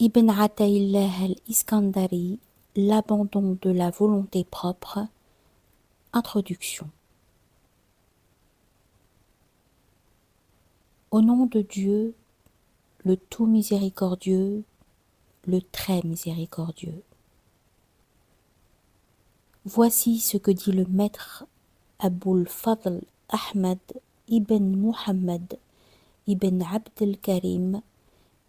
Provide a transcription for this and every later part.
Ibn Ataillah al-Iskandari, l'abandon de la volonté propre. Introduction. Au nom de Dieu, le tout miséricordieux, le très miséricordieux. Voici ce que dit le maître Abul Fadl Ahmad ibn Muhammad ibn Abd al-Karim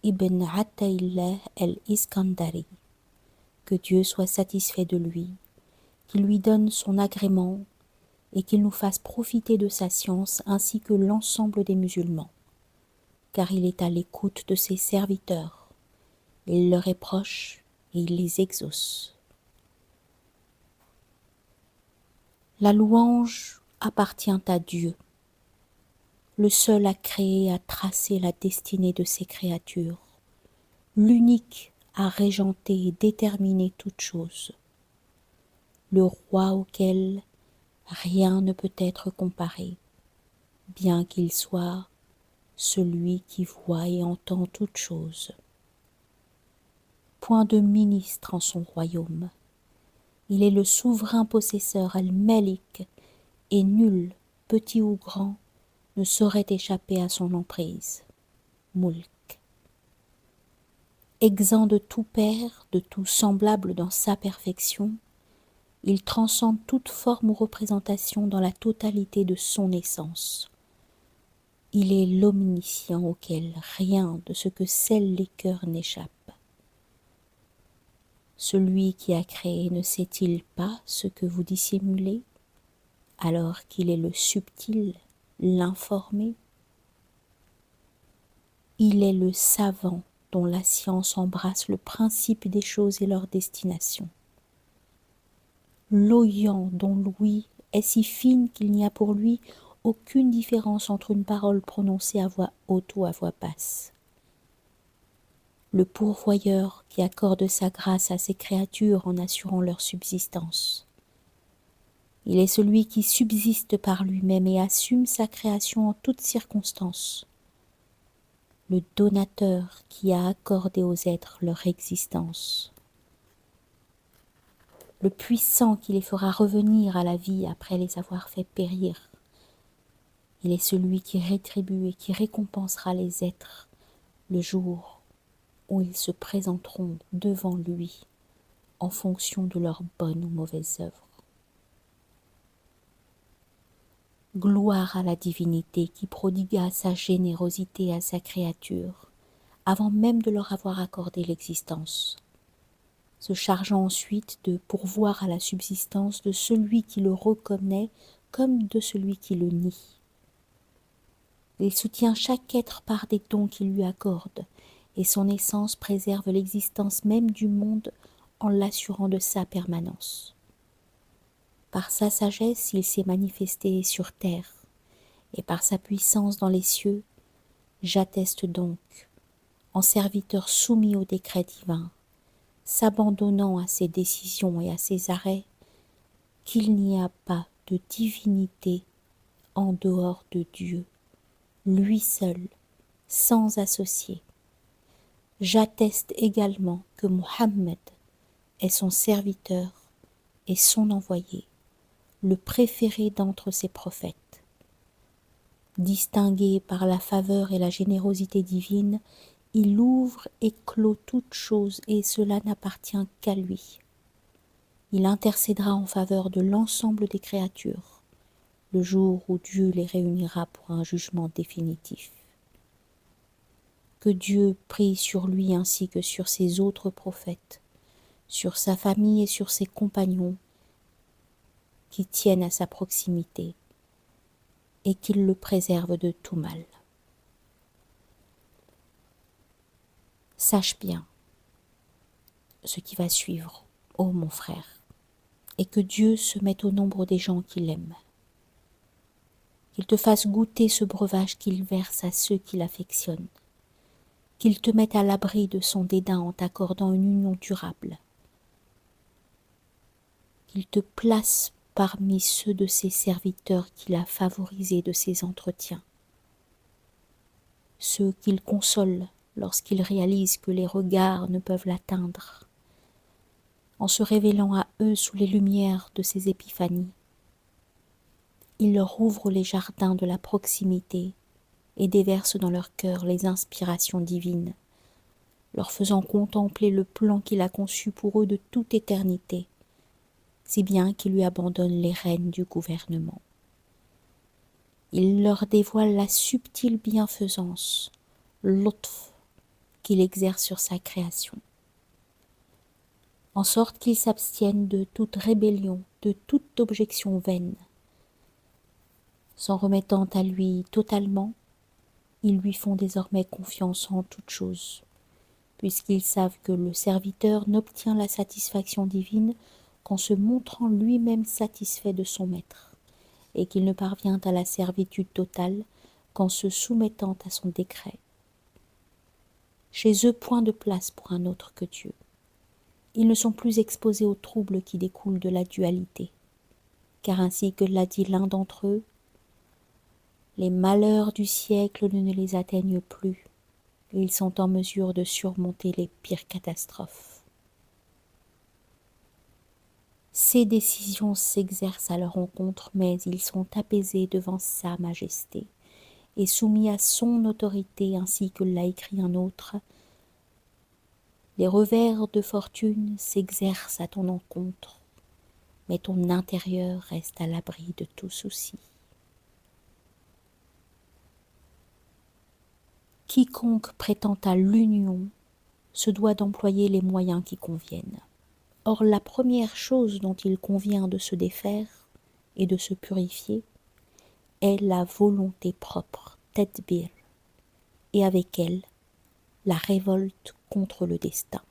ibn Ataillah al-Iskandari. Que Dieu soit satisfait de lui, qu'il lui donne son agrément et qu'il nous fasse profiter de sa science ainsi que l'ensemble des musulmans, car il est à l'écoute de ses serviteurs, il leur est proche et il les exauce. La louange appartient à Dieu, le seul à créer et à tracer la destinée de ses créatures, l'unique à régenter et déterminer toutes choses, le roi auquel rien ne peut être comparé, bien qu'il soit celui qui voit et entend toutes choses. Point de ministre en son royaume. Il est le souverain possesseur al-Malik et nul, petit ou grand, ne saurait échapper à son emprise. Mulk. Exempt de tout père, de tout semblable dans sa perfection, il transcende toute forme ou représentation dans la totalité de son essence. Il est l'omniscient auquel rien de ce que scellent les cœurs n'échappe. Celui qui a créé ne sait-il pas ce que vous dissimulez, alors qu'il est le subtil, l'informé? Il est le savant dont la science embrasse le principe des choses et leur destination. L'oïant dont l'ouïe est si fine qu'il n'y a pour lui aucune différence entre une parole prononcée à voix haute ou à voix basse. Le pourvoyeur qui accorde sa grâce à ses créatures en assurant leur subsistance. Il est celui qui subsiste par lui-même et assume sa création en toutes circonstances. Le donateur qui a accordé aux êtres leur existence. Le puissant qui les fera revenir à la vie après les avoir fait périr. Il est celui qui rétribue et qui récompensera les êtres le jour où ils se présenteront devant lui en fonction de leurs bonnes ou mauvaises œuvres. Gloire à la divinité qui prodigua sa générosité à sa créature avant même de leur avoir accordé l'existence, se chargeant ensuite de pourvoir à la subsistance de celui qui le reconnaît comme de celui qui le nie. Il soutient chaque être par des dons qu'il lui accorde, et son essence préserve l'existence même du monde en l'assurant de sa permanence. Par sa sagesse, il s'est manifesté sur terre, et par sa puissance dans les cieux, j'atteste donc, en serviteur soumis au décret divin, s'abandonnant à ses décisions et à ses arrêts, qu'il n'y a pas de divinité en dehors de Dieu, lui seul, sans associé. J'atteste également que Muhammad est son serviteur et son envoyé, le préféré d'entre ses prophètes. Distingué par la faveur et la générosité divine, il ouvre et clôt toutes choses et cela n'appartient qu'à lui. Il intercédera en faveur de l'ensemble des créatures, le jour où Dieu les réunira pour un jugement définitif. Que Dieu prie sur lui ainsi que sur ses autres prophètes, sur sa famille et sur ses compagnons qui tiennent à sa proximité, et qu'il le préserve de tout mal. Sache bien ce qui va suivre, ô mon frère, et que Dieu se mette au nombre des gens qu'il aime. Qu'il te fasse goûter ce breuvage qu'il verse à ceux qui l'affectionnent. Qu'il te mette à l'abri de son dédain en t'accordant une union durable. Qu'il te place parmi ceux de ses serviteurs qu'il a favorisés de ses entretiens. Ceux qu'il console lorsqu'il réalise que les regards ne peuvent l'atteindre, en se révélant à eux sous les lumières de ses épiphanies. Il leur ouvre les jardins de la proximité et déverse dans leur cœur les inspirations divines, leur faisant contempler le plan qu'il a conçu pour eux de toute éternité, si bien qu'il lui abandonne les rênes du gouvernement. Il leur dévoile la subtile bienfaisance, l'utf qu'il exerce sur sa création, en sorte qu'ils s'abstiennent de toute rébellion, de toute objection vaine. S'en remettant à lui totalement, ils lui font désormais confiance en toutes choses, puisqu'ils savent que le serviteur n'obtient la satisfaction divine qu'en se montrant lui-même satisfait de son maître, et qu'il ne parvient à la servitude totale qu'en se soumettant à son décret. Chez eux, point de place pour un autre que Dieu. Ils ne sont plus exposés aux troubles qui découlent de la dualité, car ainsi que l'a dit l'un d'entre eux, les malheurs du siècle ne les atteignent plus, et ils sont en mesure de surmonter les pires catastrophes. Ces décisions s'exercent à leur encontre, mais ils sont apaisés devant sa majesté, et soumis à son autorité, ainsi que l'a écrit un autre. Les revers de fortune s'exercent à ton encontre, mais ton intérieur reste à l'abri de tout souci. Quiconque prétend à l'union se doit d'employer les moyens qui conviennent. Or, la première chose dont il convient de se défaire et de se purifier est la volonté propre, tadbir, et avec elle, la révolte contre le destin.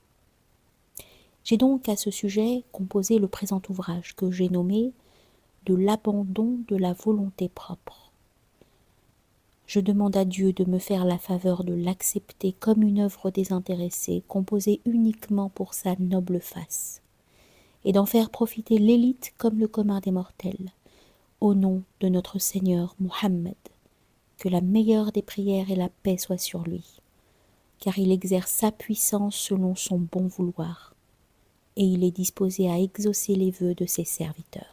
J'ai donc à ce sujet composé le présent ouvrage que j'ai nommé « De l'abandon de la volonté propre ». Je demande à Dieu de me faire la faveur de l'accepter comme une œuvre désintéressée, composée uniquement pour sa noble face, et d'en faire profiter l'élite comme le commun des mortels, au nom de notre Seigneur Muhammad, que la meilleure des prières et la paix soient sur lui, car il exerce sa puissance selon son bon vouloir, et il est disposé à exaucer les vœux de ses serviteurs.